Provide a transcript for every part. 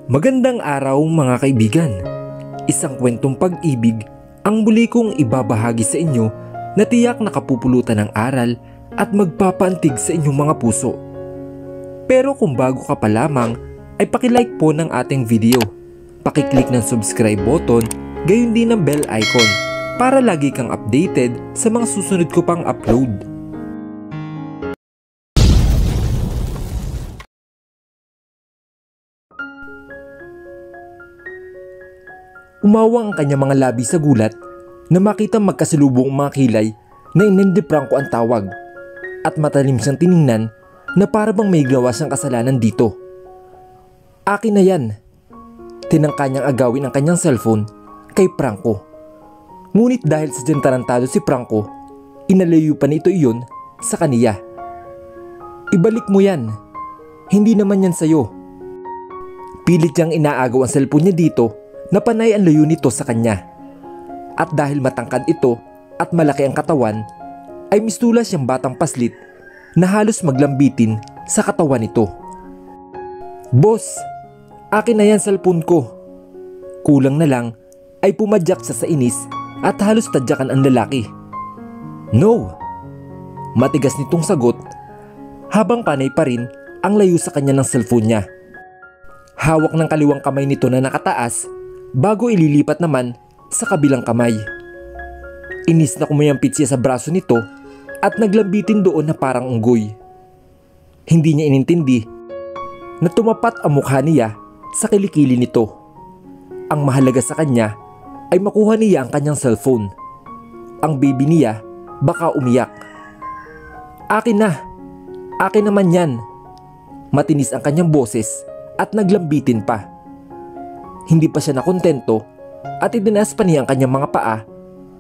Magandang araw mga kaibigan. Isang kwentong pag-ibig ang muli kong ibabahagi sa inyo na tiyak nakapupulutan ng aral at magpapaantig sa inyong mga puso. Pero kung bago ka pa lamang ay pakilike po ng ating video. Pakiclick ng subscribe button, gayon din ng bell icon para lagi kang updated sa mga susunod ko pang upload. Umawa ang kanyang mga labi sa gulat na makitang magkasalubong mga kilay na Inende Franco ang tawag at matalim siyang tiningnan na para bang may gawa siyang kasalanan dito. Akin na yan. Tinangka niyang agawin ang kanyang cellphone kay Franco. Ngunit dahil sa tarantado si Franco, inalayo pa nito iyon sa kaniya. Ibalik mo yan. Hindi naman yan sayo. Pilit niyang inaagaw ang cellphone niya dito na panay ang layo nito sa kanya. At dahil matangkad ito at malaki ang katawan, ay mistulas siyang batang paslit na halos maglambitin sa katawan nito. Boss, akin na yan cellphone ko. Kulang na lang ay pumadyak sa inis at halos tadyakan ang lalaki. No! Matigas nitong sagot habang panay pa rin ang layo sa kanya ng cellphone niya. Hawak ng kaliwang kamay nito na nakataas bago ililipat naman sa kabilang kamay. Inis na kumayampit siya sa braso nito at naglambitin doon na parang unggoy. Hindi niya inintindi na tumapat ang mukha niya sa kilikili nito. Ang mahalaga sa kanya ay makuha niya ang kanyang cellphone. Ang baby niya baka umiyak. Akin na! Akin naman yan! Matinis ang kanyang boses at naglambitin pa. Hindi pa siya nakontento at itinaas pa niya ang kanyang mga paa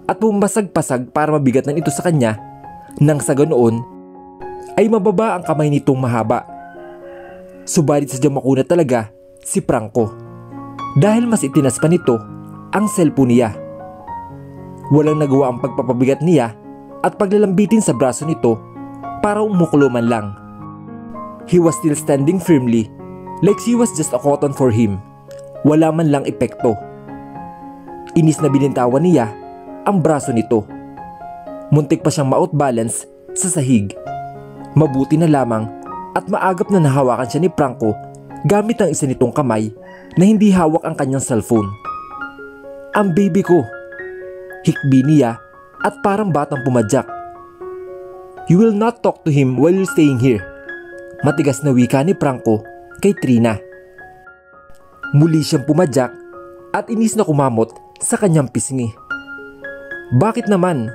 at pumasag-pasag para mabigatan ito sa kanya nang sa ganoon ay mababa ang kamay nitong mahaba. Subalit sadyang makuna talaga si Franco dahil mas itinas pa nito ang cellphone niya. Walang nagawa ang pagpapabigat niya at paglalambitin sa braso nito para umuklo man lang. He was still standing firmly like she was just a cotton for him. Wala man lang epekto. Inis na binintawan niya ang braso nito. Muntik pa siyang ma-outbalance sa sahig. Mabuti na lamang at maagap na nahawakan siya ni Franco gamit ang isa nitong kamay na hindi hawak ang kanyang cellphone. Ang baby ko! Hikbi niya at parang batang pumadyak. You will not talk to him while you're staying here. Matigas na wika ni Franco kay Trina. Muli siyang pumadyak at inis na kumamot sa kanyang pisngi. Bakit naman?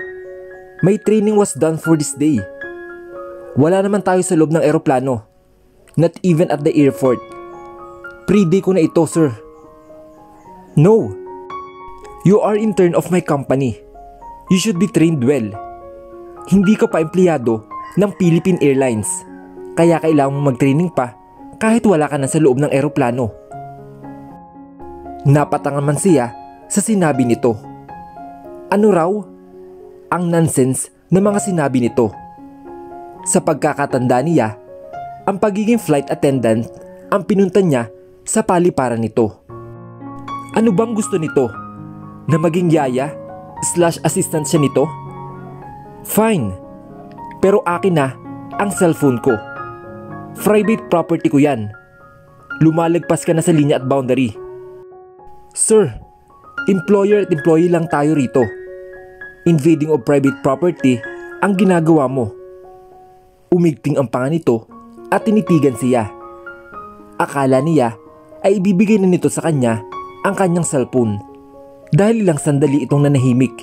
My training was done for this day. Wala naman tayo sa loob ng eroplano. Not even at the airport. Pre-day ko na ito, sir. No. You are intern of my company. You should be trained well. Hindi ka pa empleyado ng Philippine Airlines. Kaya kailangan mo mag-training pa kahit wala ka na sa loob ng eroplano. Napatangan man siya sa sinabi nito. Ano raw? Ang nonsense na mga sinabi nito. Sa pagkakatanda niya, ang pagiging flight attendant ang pinunta niya sa paliparan nito. Ano bang gusto nito? Na maging yaya / assistant siya nito? Fine, pero akin na ang cellphone ko. Private property ko yan. Lumalagpas ka na sa linya at boundary. Sir, employer at employee lang tayo rito. Invading of private property ang ginagawa mo. Umigting ang panga nito at tinitigan siya. Akala niya ay ibibigay na nito sa kanya ang kanyang cellphone dahil ilang sandali itong nanahimik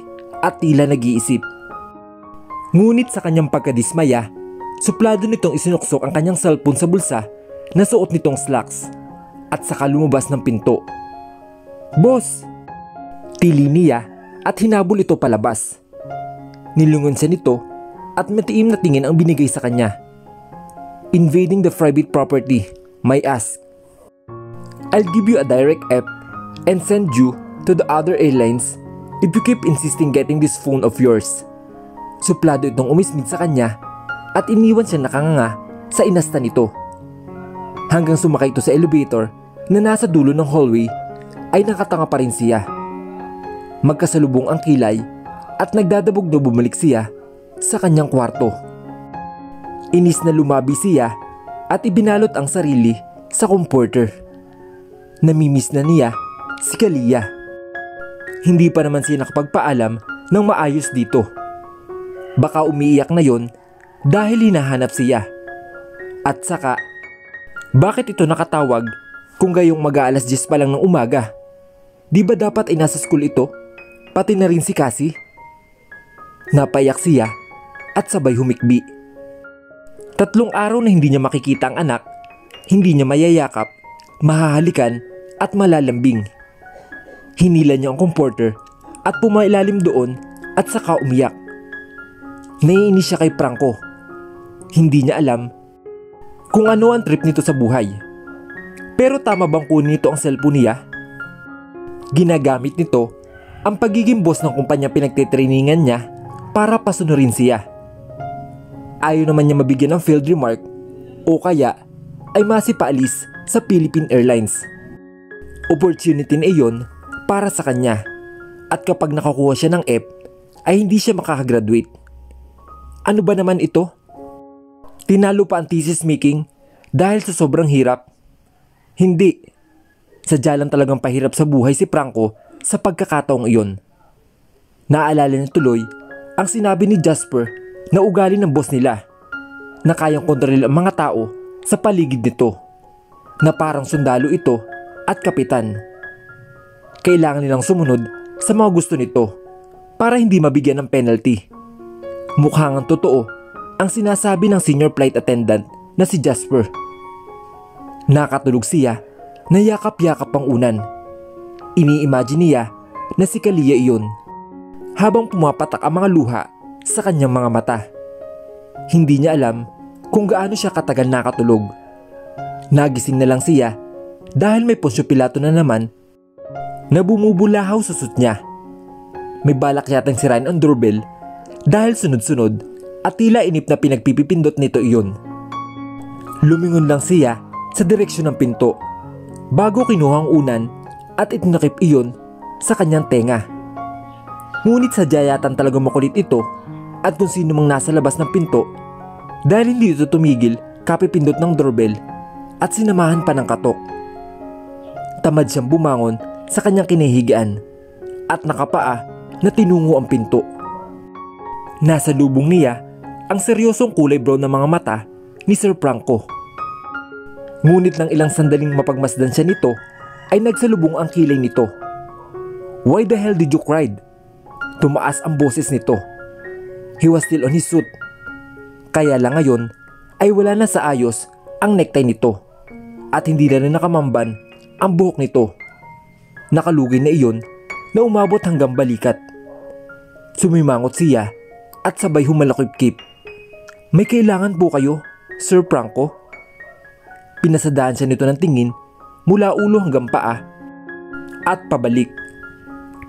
at tila nag-iisip. Ngunit sa kanyang pagkadismaya, suplado nitong isinuksok ang kanyang cellphone sa bulsa na suot nitong slacks at saka lumabas ng pinto. Boss! Tili niya at hinabol ito palabas. Nilungon siya nito at matiim na tingin ang binigay sa kanya. Invading the private property, may ask. I'll give you a direct app and send you to the other airlines if you keep insisting getting this phone of yours. Suplado itong umismid sa kanya at iniwan siya nakanganga sa inasta nito. Hanggang sumakay ito sa elevator na nasa dulo ng hallway ay nakatanga pa rin siya. Magkasalubong ang kilay at nagdadabog na bumalik siya sa kanyang kwarto. Inis na lumabi siya at ibinalot ang sarili sa comforter. Namimiss na niya si Kalia. Hindi pa naman siya nakapagpaalam ng maayos dito. Baka umiiyak na yon dahil hinahanap siya. At saka, bakit ito nakatawag kung gayong mag-aalas 10 pa lang ng umaga? Di ba dapat ay nasa school ito? Pati na rin si Cassie? Napayak siya at sabay humikbi. 3 araw na hindi niya makikita ang anak, hindi niya mayayakap, mahahalikan at malalambing. Hinila niya ang comforter at pumailalim doon at saka umiyak. Naiinis siya kay Franco. Hindi niya alam kung ano ang trip nito sa buhay. Pero tama bang kunin nito ang cellphone niya? Ginagamit nito ang pagiging boss ng kumpanya pinagtitrainingan niya para pasunurin siya. Ayaw naman niya mabigyan ng field remark o kaya ay masipaalis sa Philippine Airlines. Opportunity na iyon para sa kanya at kapag nakakuha siya ng F ay hindi siya makakagraduate. Ano ba naman ito? Tinalo pa ang thesis making dahil sa sobrang hirap? Hindi. Sadya lang talagang pahirap sa buhay si Franco sa pagkakataong iyon. Naalala niya tuloy ang sinabi ni Jasper na ugali ng boss nila na kayang kontrolin ang mga tao sa paligid nito, na parang sundalo ito at kapitan. Kailangan nilang sumunod sa mga gusto nito para hindi mabigyan ng penalty. Mukhang ang totoo ang sinasabi ng senior flight attendant na si Jasper. Nakatulog siya na yakap-yakap ang unan. Ini-imagine niya na si Kalia iyon habang pumapatak ang mga luha sa kanyang mga mata. Hindi niya alam kung gaano siya katagal nakatulog. Nagising na lang siya dahil may Poncio Pilato na naman na bumubulahaw sa suit niya. May balak yatang sirain ang doorbell dahil sunod-sunod at tila inip na pinagpipipindot nito iyon. Lumingon lang siya sa direksyon ng pinto bago kinuha ang unan at itinakip iyon sa kanyang tenga. Ngunit sadya yatang talagang makulit ito at kung sino mang nasa labas ng pinto dahil hindi ito tumigil kapipindot ng doorbell at sinamahan pa ng katok. Tamad siyang bumangon sa kanyang kinahigaan at nakapaa na tinungo ang pinto. Nasa lubong niya ang seryosong kulay brown ng mga mata ni Sir Franco. Ngunit nang ilang sandaling mapagmasdan siya nito ay nagsalubong ang kilay nito. "Why the hell did you cry?" Tumaas ang boses nito. He was still on his suit. Kaya lang ngayon ay wala na sa ayos ang necktie nito at hindi na rin nakamamban ang buhok nito. Nakalugay na iyon na umabot hanggang balikat. Sumimangot siya at sabay humalakip-kip. "May kailangan po kayo, Sir Franco?" Pinasadaan siya nito ng tingin mula ulo hanggang paa at pabalik.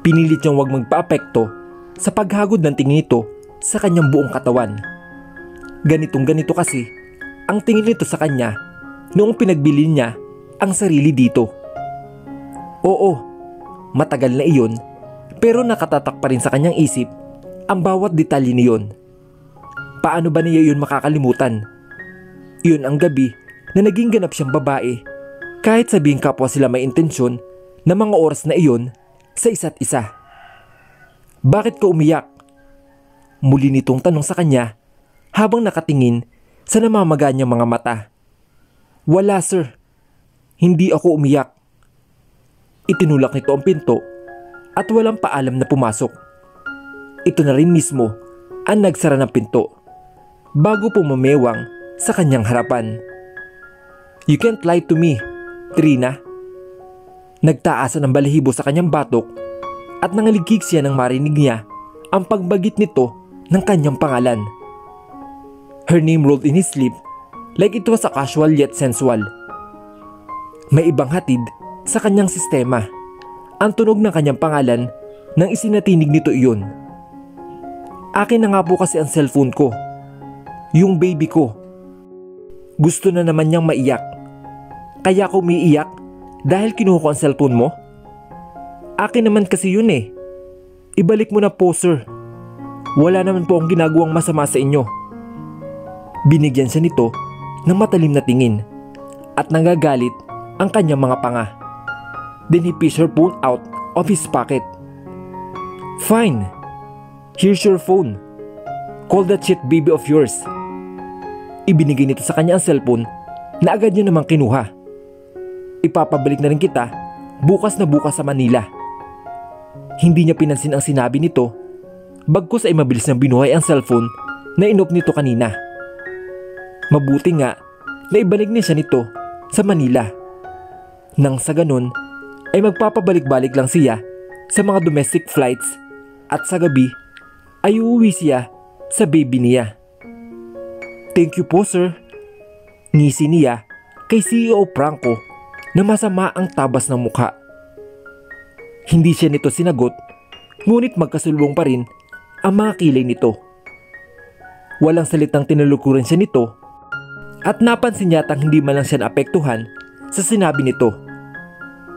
Pinilit niyang huwag magpa-apekto sa paghagod ng tingin nito sa kanyang buong katawan. Ganitong ganito kasi ang tingin nito sa kanya noong pinagbili niya ang sarili dito. Oo, matagal na iyon pero nakatatak pa rin sa kanyang isip ang bawat detalye niyon. Paano ba niya iyon makakalimutan? Iyon ang gabi na naging ganap siyang babae kahit sabihin kapwa sila may intensyon na mga oras na iyon sa isa't isa. "Bakit ka umiyak?" Muli nitong tanong sa kanya habang nakatingin sa namamaga niyang mga mata. "Wala, sir. Hindi ako umiyak." Itinulak nito ang pinto at walang paalam na pumasok. Ito na rin mismo ang nagsara ng pinto bago pumamewang sa kanyang harapan. "You can't lie to me, Trina." Nagtaasan ang balahibo sa kanyang batok at nangaligkik siya nang marinig niya ang pagbagit nito ng kanyang pangalan. Her name rolled in his sleep like it was a casual yet sensual. May ibang hatid sa kanyang sistema ang tunog ng kanyang pangalan nang isinatinig nito iyon. "Akin na nga po kasi ang cellphone ko. Yung baby ko." Gusto na naman niyang maiyak. Kaya kung umiiyak dahil kinuha ko ang cellphone mo? Akin naman kasi yun eh. Ibalik mo na po, sir. Wala naman po akong ginagawang masama sa inyo. Binigyan siya nito ng matalim na tingin at nagagalit ang kanyang mga panga. Then he fished her phone out of his pocket. Fine. Here's your phone. Call that shit baby of yours. Ibinigay nito sa kanya ang cellphone na agad niya namang kinuha. Ipapabalik na rin kita bukas na bukas sa Manila. Hindi niya pinansin ang sinabi nito, bagkus ay mabilis nang binuhay ang cellphone na inop nito kanina. Mabuti nga na ibalik niya siya nito sa Manila. Nang sa ganun ay magpapabalik-balik lang siya sa mga domestic flights at sa gabi ay uuwi siya sa baby niya. Thank you po, sir. Ngisi niya kay CEO Franco na masama ang tabas ng mukha. Hindi siya nito sinagot, ngunit magkasulubong pa rin ang mga kilay nito. Walang salitang tinulukuran siya nito at napansin yatang hindi man lang siya naapektuhan sa sinabi nito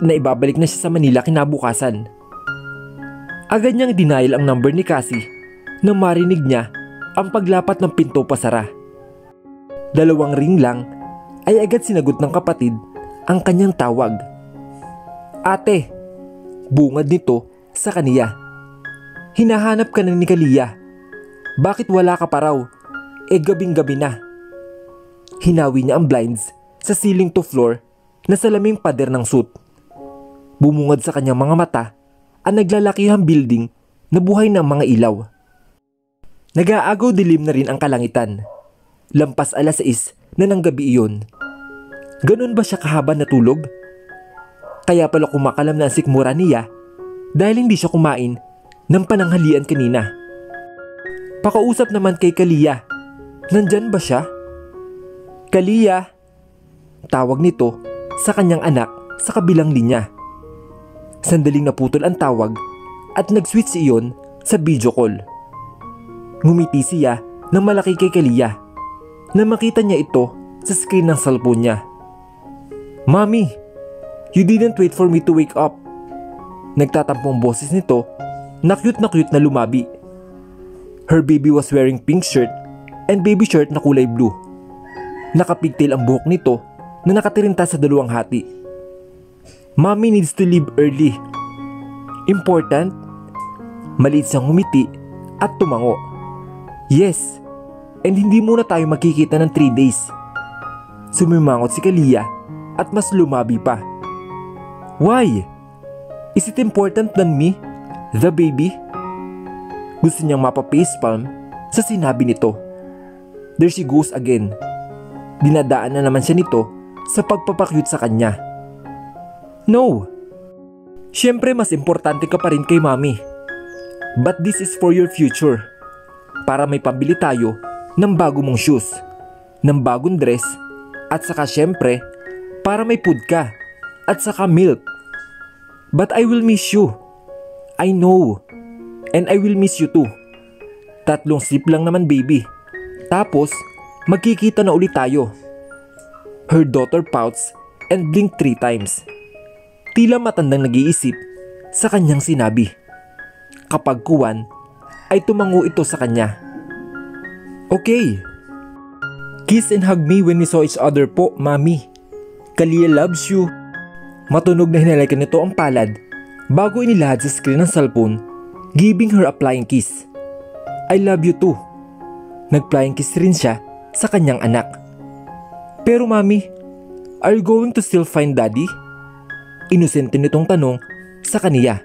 na ibabalik na siya sa Manila kinabukasan. Agad niyang denial ang number ni Cassie nang marinig niya ang paglapat ng pinto pasara. 2 ring lang ay agad sinagot ng kapatid ang kanyang tawag. Ate, bungad nito sa kaniya. Hinahanap ka na ni Kalia. Bakit wala ka pa raw? Gabing-gabi na. Hinawi niya ang blinds sa ceiling to floor na salaming pader ng suit. Bumungad sa kanyang mga mata ang naglalakihang building na buhay ng mga ilaw. Nag-aagaw dilim na rin ang kalangitan. Lampas 6:00 na ng gabi iyon. Ganun ba siya kahaba na tulog? Kaya pala kumakalam na ang sikmura niya dahil hindi siya kumain ng pananghalian kanina. Pakausap naman kay Kalia. Nandyan ba siya? Kalia! Tawag nito sa kanyang anak sa kabilang linya. Sandaling naputol ang tawag at nag-switch iyon sa video call. Ngumiti siya ng malaki kay Kalia na makita niya ito sa screen ng cellphone niya. Mommy, you didn't wait for me to wake up. Nagtatampong boses nito na cute na lumabi. Her baby was wearing pink shirt and baby shirt na kulay blue. Nakapigtail ang buhok nito na nakatirinta sa 2 hati. Mommy needs to leave early. Important? Maliit siyang ngumiti at tumango. Yes, and hindi muna tayo magkikita ng 3 days. Sumimangot si Kalia at mas lumabi pa. Why? Is it important than me, the baby? Gusto niyang mapa-facepalm sa sinabi nito. There she goes again. Dinadaan na naman siya nito sa pagpapakyut sa kanya. No! Siyempre mas importante ka pa rin kay Mommy. But this is for your future. Para may pambili tayo ng bago mong shoes, ng bagong dress, at saka siyempre, para may food ka, at saka milk. But I will miss you. I know. And I will miss you too. 3 sip lang naman baby. Tapos, magkikita na ulit tayo. Her daughter pouts and blinked 3 times. Tila matandang nag-iisip sa kanyang sinabi. Kapag kuwan, ay tumango ito sa kanya. Okay. Kiss and hug me when we saw each other po, Mommy. Kalia loves you. Matunog na hinalikan nito ang palad bago inilahad sa screen ng cellphone, giving her a flying kiss. I love you too. Nag-flying kiss rin siya sa kanyang anak. Pero Mommy, are you going to still find Daddy? Inosente nitong tanong sa kaniya.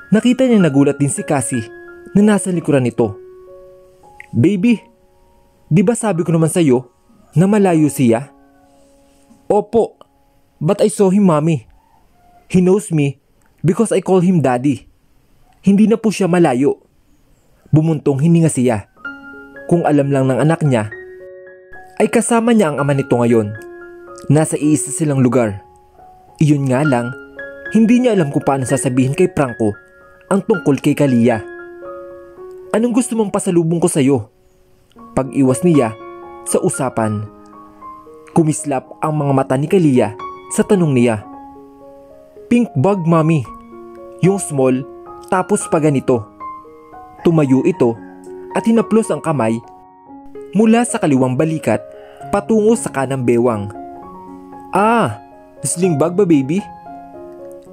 Nakita niyang nagulat din si Cassie na nasa likuran nito. Baby, di ba sabi ko naman sa'yo na malayo siya? Opo, but I saw him, Mommy. He knows me because I call him Daddy. Hindi na po siya malayo. Bumuntong hininga siya. Kung alam lang ng anak niya, ay kasama niya ang ama nito ngayon. Nasa iisa silang lugar. Iyon nga lang, hindi niya alam kung paano sasabihin kay Franco ang tungkol kay Kalia. Anong gusto mong pasalubong ko sa'yo? Pag-iwas niya sa usapan. Kumislap ang mga mata ni Kalia sa tanong niya. Pink bug, mommy. Yung small, tapos pa ganito. Tumayo ito at hinaplos ang kamay mula sa kaliwang balikat patungo sa kanang bewang. Ah, sling bug ba, baby?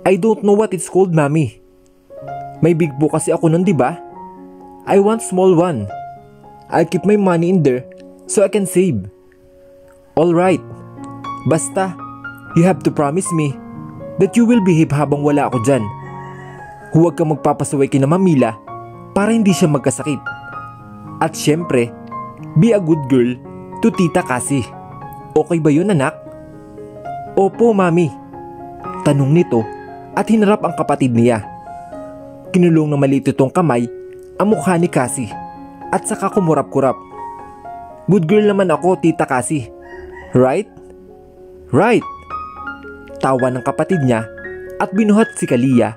I don't know what it's called, mommy. May big book kasi ako nun, diba? I want small one. I'll keep my money in there so I can save. Alright. Basta, you have to promise me that you will behave habang wala ako dyan. Huwag kang magpapasaway kina Mamila para hindi siya magkasakit. At syempre, be a good girl to Tita Cassie. Okay ba yun, anak? Opo, mami. Tanong nito at hinarap ang kapatid niya. Kinulong na maliit itong kamay ang mukha ni Cassie at saka kumurap-kurap. Good girl naman ako, Tita Cassie. Right? Right. Tawa ng kapatid niya at binuhat si Kalia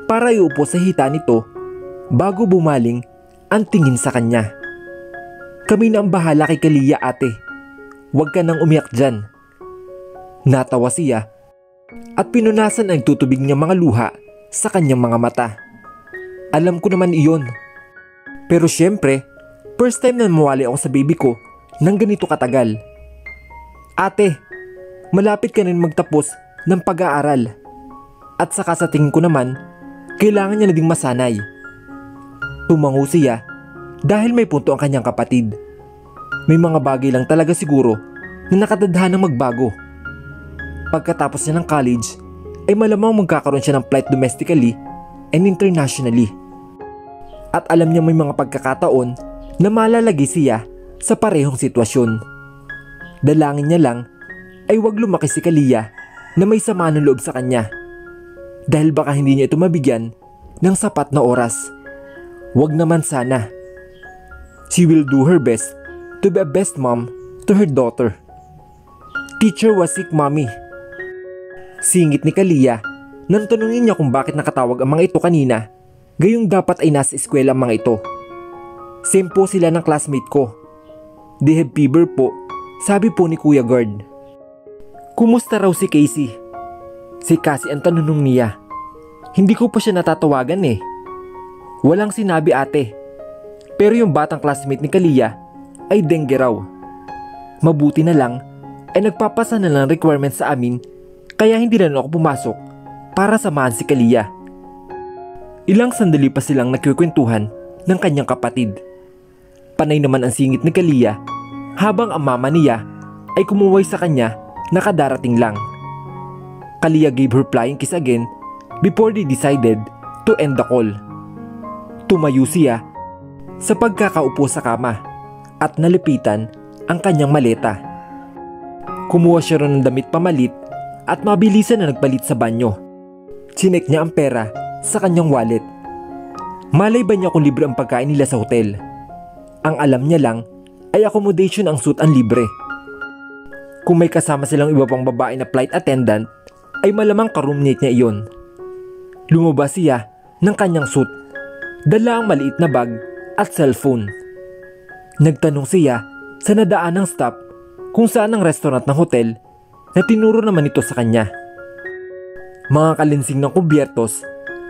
para iupo sa hita nito bago bumaling ang tingin sa kanya. Kami na ang bahala kay Kalia, ate. Huwag ka nang umiyak dyan. Natawa siya at pinunasan ang tutubig niyang mga luha sa kanyang mga mata. Alam ko naman iyon. Pero syempre, first time na mawali ako sa baby ko ng ganito katagal. Ate, malapit ka rin magtapos ng pag-aaral. At saka sa tingin ko naman, kailangan niya na ding masanay. Tumango siya dahil may punto ang kanyang kapatid. May mga bagay lang talaga siguro na nakatadhanang magbago. Pagkatapos niya ng college, ay malamang magkakaroon siya ng flight domestically and internationally. At alam niya may mga pagkakataon na malalagi siya sa parehong sitwasyon. Dalangin niya lang ay wag lumaki si Kalia na may sama ng loob sa kanya. Dahil baka hindi niya ito mabigyan ng sapat na oras. Wag naman sana. She will do her best to be a best mom to her daughter. Teacher was sick, mommy. Singit ni Kalia nang tanungin niya kung bakit nakatawag ang mga ito kanina, gayong dapat ay nasa eskwela ang mga ito. Same po sila ng classmate ko. They have fever po, sabi po ni Kuya Guard. Kumusta raw si Casey? Si Cassie ang tanunong niya. Hindi ko pa siya natatawagan eh. Walang sinabi, ate. Pero yung batang classmate ni Kalia ay dengue raw. Mabuti na lang ay nagpapasa na lang requirements sa amin, kaya hindi na ako pumasok para samahan si Kalia. Ilang sandali pa silang nagkukwentuhan ng kanyang kapatid. Panay naman ang singit ni Kalia habang ang mama niya ay kumuway sa kanya na kadarating lang. Kalia gave her flying kiss again before they decided to end the call. Tumayo siya sa pagkakaupo sa kama at nalipitan ang kanyang maleta. Kumuha siya ron ng damit pamalit at mabilisan na nagpalit sa banyo. Chinek niya ang pera sa kanyang wallet. Malay ba niya kung libre ang pagkain nila sa hotel? Ang alam niya lang ay accommodation ang suit ang libre. Kung may kasama silang iba pang babae na flight attendant, ay malamang ka-roommate niya iyon. Lumabas siya ng kanyang suit, dala ang maliit na bag at cellphone. Nagtanong siya sa nadaanang stop kung saan ang restaurant ng hotel na tinuro naman ito sa kanya. Mga kalinsing ng kubyertos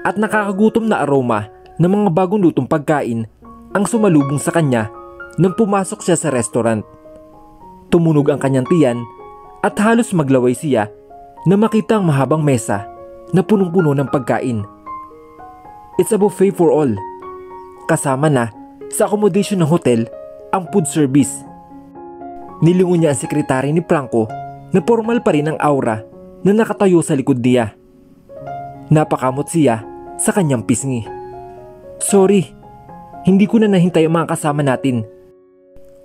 at nakakagutom na aroma ng mga bagong lutong pagkain ang sumalubong sa kanya nang pumasok siya sa restaurant. Tumunog ang kanyang tiyan at halos maglaway siya na makita ang mahabang mesa na punong-puno ng pagkain. It's a buffet for all. Kasama na sa accommodation ng hotel ang food service. Nilingon niya ang sekretary ni Franco na formal pa rin ang aura na nakatayo sa likod niya. Napakamot siya sa kanyang pisngi. Sorry, hindi ko na nahintay ang mga kasama natin.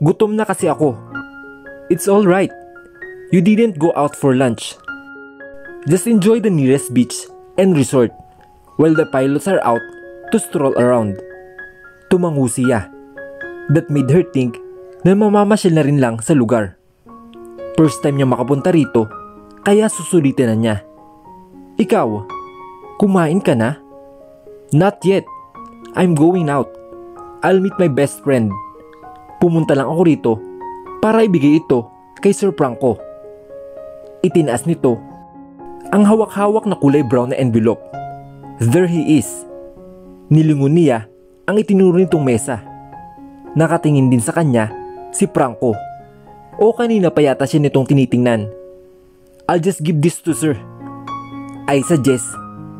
Gutom na kasi ako. It's alright. You didn't go out for lunch. Just enjoy the nearest beach and resort while the pilots are out to stroll around. Tumango siya. That made her think na mamamasyal na rin lang sa lugar. First time niya makapunta rito, kaya susulitin na niya. Ikaw, kumain ka na? Not yet. I'm going out. I'll meet my best friend. Pumunta lang ako rito para ibigay ito kay Sir Franco. Itinaas nito ang hawak-hawak na kulay brown na envelope. There he is. Nilingon niya ang itinuro nitong mesa. Nakatingin din sa kanya si Franco. O kanina pa yata siya nitong tinitingnan. I'll just give this to sir. I suggest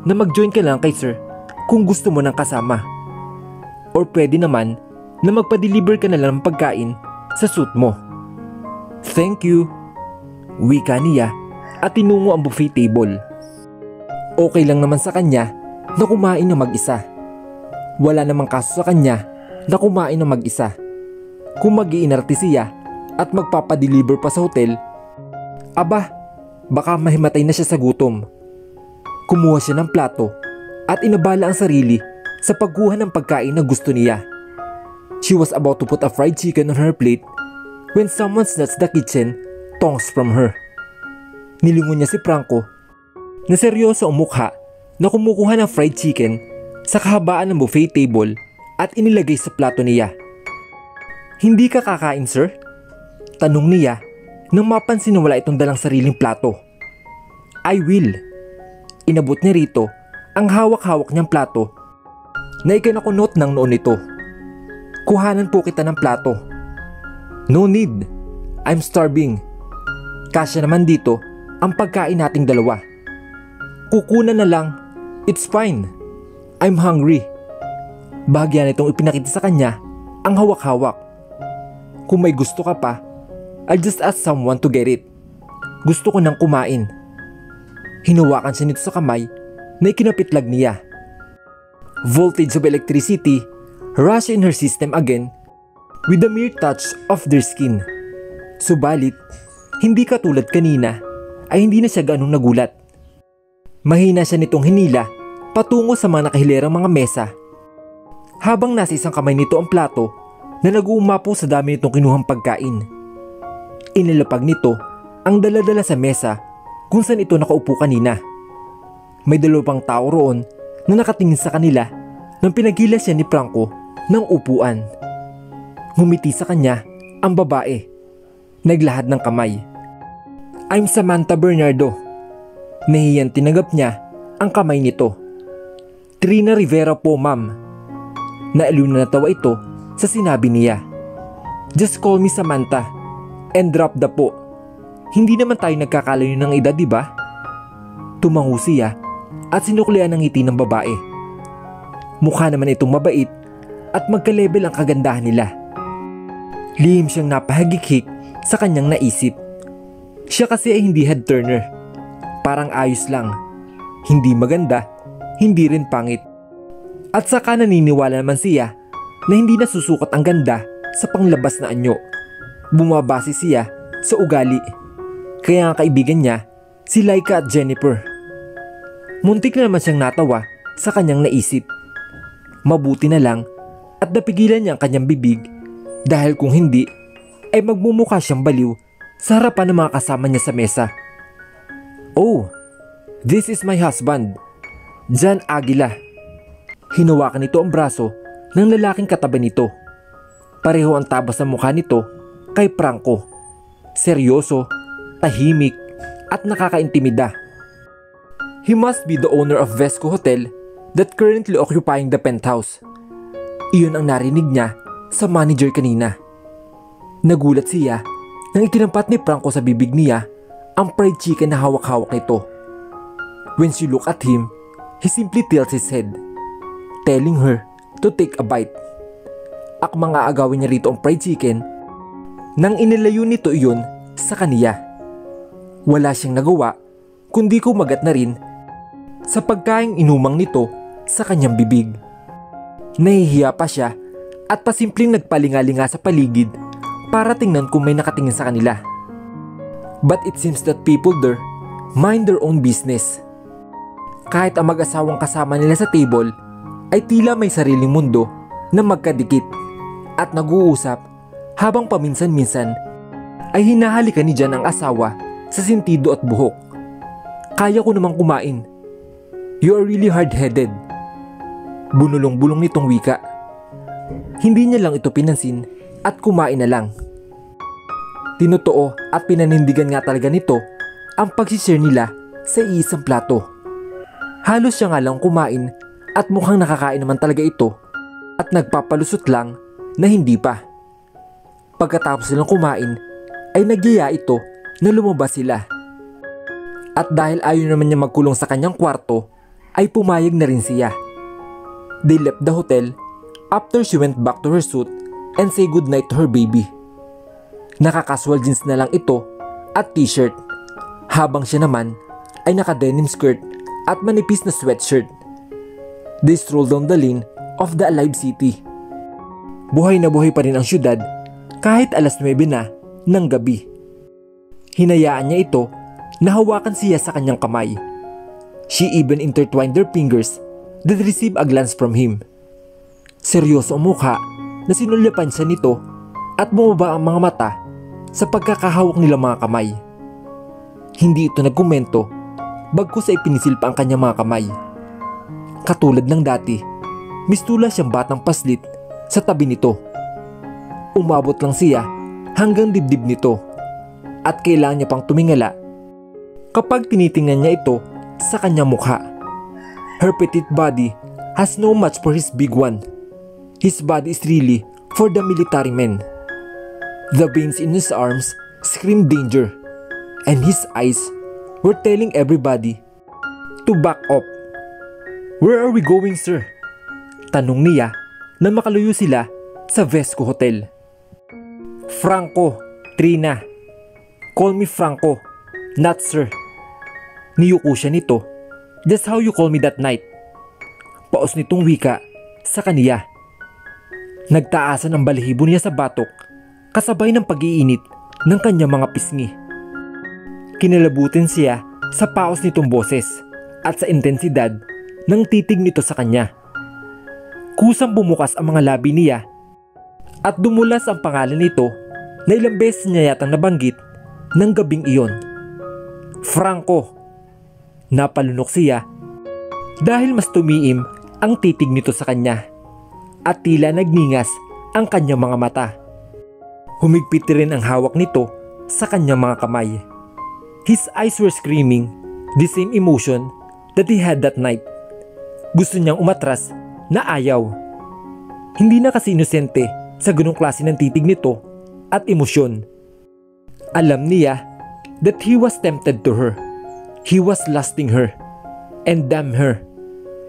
na mag-join ka lang kay sir kung gusto mo ng kasama. Or pwede naman na magpa-deliver ka na lang ng pagkain sa suit mo. Thank you. Wika niya at tinungo ang buffet table. Okay lang naman sa kanya na kumain na mag-isa. Wala namang kaso sa kanya na kumain na mag-isa. Kung mag-iinarte siya at magpapadeliver pa sa hotel, aba, baka mahimatay na siya sa gutom. Kumuha siya ng plato at inabala ang sarili sa pagkuha ng pagkain na gusto niya. She was about to put a fried chicken on her plate when someone snatched the kitchen tongs from her. Nilingon niya si Franco na seryoso ang mukha na kumukuha ng fried chicken sa kahabaan ng buffet table at inilagay sa plato niya. Hindi ka kakain, sir? Tanong niya nang mapansin na wala itong dalang sariling plato. I will. Inabot niya rito ang hawak-hawak niyang plato na ikinakunot ng noon nito. Kuhanan po kita ng plato. No need. I'm starving. Kasya naman dito ang pagkain nating dalawa. Kukunan na lang. It's fine. I'm hungry. Bahagya nitong ipinakita sa kanya ang hawak-hawak. Kung may gusto ka pa, I'll just ask someone to get it. Gusto ko nang kumain. Hinawakan siya nito sa kamay na ikinapitlag niya. Voltage of electricity rush in her system again with the mere touch of their skin. Subalit, hindi katulad kanina ay hindi na siya ganong nagulat. Mahina siya nitong hinila patungo sa mga nakahilerang mga mesa. Habang nasa isang kamay nito ang plato na nag-uumapo sa dami nitong kinuhang pagkain. Inilapag nito ang daladala sa mesa kung saan ito nakaupo kanina. May dalawang tao roon na nakatingin sa kanila nang pinaghilas siya ni Franco ng upuan. Ngumiti sa kanya ang babae. Naglahad ng kamay. I'm Samantha Bernardo. Nahiyang tinanggap niya ang kamay nito. Trina Rivera po, ma'am. Naaliw na natawa ito sa sinabi niya. Just call me Samantha and drop the po. Hindi naman tayo nagkakalayo ng edad, di ba? Tumango siya at sinuklian ang ngiti ng babae. Mukha naman itong mabait at magka-level ang kagandahan nila. Lihim siyang napahagikik sa kanyang naisip. Siya kasi ay hindi head turner. Parang ayos lang. Hindi maganda, hindi rin pangit. At saka naniniwala naman siya na hindi nasusukat ang ganda sa panglabas na anyo. Bumabase siya sa ugali. Kaya ang kaibigan niya, si Laika at Jennifer. Muntik na naman siyang natawa sa kanyang naisip. Mabuti na lang at napigilan niya ang kanyang bibig dahil kung hindi ay magmumukha siyang baliw sa harapan ng mga kasama niya sa mesa. Oh, this is my husband, John Aguila. Hinawakan nito ang braso ng lalaking katabi nito. Pareho ang tabas ng mukha nito kay Franco. Seryoso, tahimik at nakakaintimida. He must be the owner of Vesco Hotel that currently occupying the penthouse. Iyon ang narinig niya sa manager kanina. Nagulat siya nang itinampat ni Franco sa bibig niya ang fried chicken na hawak-hawak nito. When she looked at him, he simply tilts his head, telling her to take a bite. Akmang aagawin niya rito ang fried chicken nang inilayo nito iyon sa kaniya. Wala siyang nagawa kundi kumagat na rin sa pagkaing inumang nito sa kanyang bibig. Nahihiya pa siya at pasimpleng nagpalingalinga sa paligid para tingnan kung may nakatingin sa kanila. But it seems that people there mind their own business. Kahit ang mag-asawang kasama nila sa table ay tila may sariling mundo na magkadikit at nag-uusap habang paminsan-minsan ay hinahalikan ni Jan ang asawa sa sentido at buhok. Kaya ko namang kumain. You are really hard-headed. Bunulong-bulong nitong wika. Hindi niya lang ito pinansin at kumain na lang. Tinotoo at pinanindigan nga talaga nito ang pagsishare nila sa iisang plato. Halos siya nga lang kumain at mukhang nakakain naman talaga ito at nagpapalusot lang na hindi pa. Pagkatapos silang kumain ay nagyaya ito na lumabas sila. At dahil ayaw naman niya magkulong sa kanyang kwarto ay pumayag na rin siya. They left the hotel after she went back to her suite and say goodnight to her baby. Naka-casual jeans na lang ito at t-shirt, habang siya naman ay naka-denim skirt at manipis na sweatshirt. They strolled down the lane of the alive city. Buhay na buhay pa rin ang syudad kahit alas 9 na ng gabi. Hinayaan niya ito na hawakan siya sa kanyang kamay. She even intertwined their fingers that receive a glance from him. Seryoso ang mukha na sinulyapan siya nito at bumaba ang mga mata sa pagkakahawak nilang mga kamay. Hindi ito nagkomento bagkus ay pinisil pa ang kanyang mga kamay. Katulad ng dati, mistula siyang batang paslit sa tabi nito. Umabot lang siya hanggang dibdib nito at kailangan niya pang tumingala kapag tinitingnan niya ito sa kanyang mukha. Her petite body has no match for his big one. His body is really for the military men. The veins in his arms screamed danger, and his eyes were telling everybody to back up. "Where are we going, sir?" Tanong niya na makaluyo sila sa Vesco Hotel. "Franco, Trina. Call me Franco, not sir." Niyuko siya nito. "That's how you call me that night." Paos nitong wika sa kaniya. Nagtaasan ang balahibo niya sa batok kasabay ng pag-iinit ng kanyang mga pisngi. Kinalabutin siya sa paos nitong boses at sa intensidad ng titig nito sa kanya. Kusang bumukas ang mga labi niya at dumulas ang pangalan nito na ilang beses niya yatang nabanggit ng gabing iyon. "Franco." Napalunok siya dahil mas tumiim ang titig nito sa kanya at tila nagningas ang kanyang mga mata. Humigpit rin ang hawak nito sa kanyang mga kamay. His eyes were screaming the same emotion that he had that night. Gusto niyang umatras na ayaw. Hindi na kasi inosente sa ganung klase ng titig nito at emosyon. Alam niya that he was tempted to her. He was lusting her. And damn her.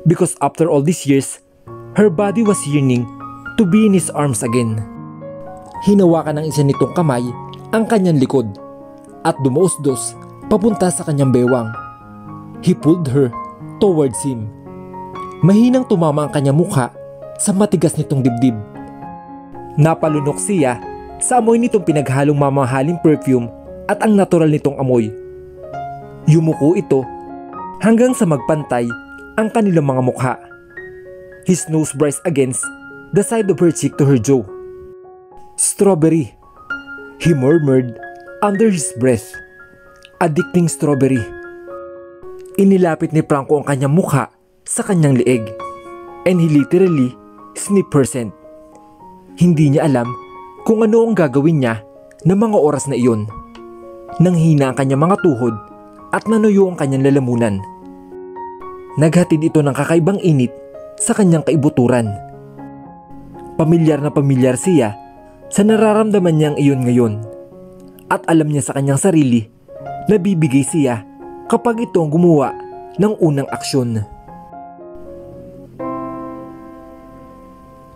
Because after all these years, her body was yearning to be in his arms again. Hinawakan ng isa nitong kamay ang kanyang likod at dumuusdos papunta sa kanyang bewang. He pulled her towards him. Mahinang tumama ang kanyang mukha sa matigas nitong dibdib. Napalunok siya sa amoy nitong pinaghalong mamahaling perfume at ang natural nitong amoy. Yumuko ito hanggang sa magpantay ang kanilang mga mukha. His nose brushed against the side of her cheek to her jaw. "Strawberry," he murmured under his breath. "Addicting strawberry." Inilapit ni Franco ang kanyang mukha sa kanyang leeg, and he literally sniffed her scent. Hindi niya alam kung ano ang gagawin niya ng mga oras na iyon. Nanghina ang kanyang mga tuhod at nanuyo ang kanyang lalamunan. Naghatid ito ng kakaibang init sa kanyang kaibuturan. Pamilyar na pamilyar siya sa nararamdaman niyang iyon ngayon, at alam niya sa kanyang sarili na bibigay siya kapag ito ang gumawa ng unang aksyon.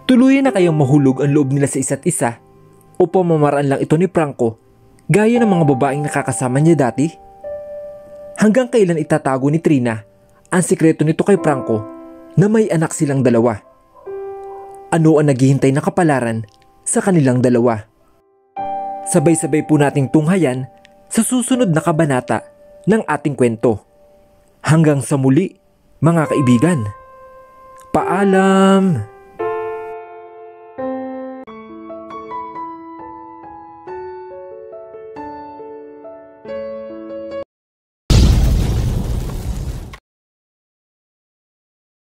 Tuluyan na kayang mahulog ang loob nila sa isa't isa o pamamaraan lang ito ni Franco gaya ng mga babaeng nakakasama niya dati? Hanggang kailan itatago ni Trina ang sikreto nito kay Franco na may anak silang dalawa? Ano ang naghihintay na kapalaran sa kanilang dalawa? Sabay-sabay po nating tunghayan sa susunod na kabanata ng ating kwento. Hanggang sa muli, mga kaibigan. Paalam!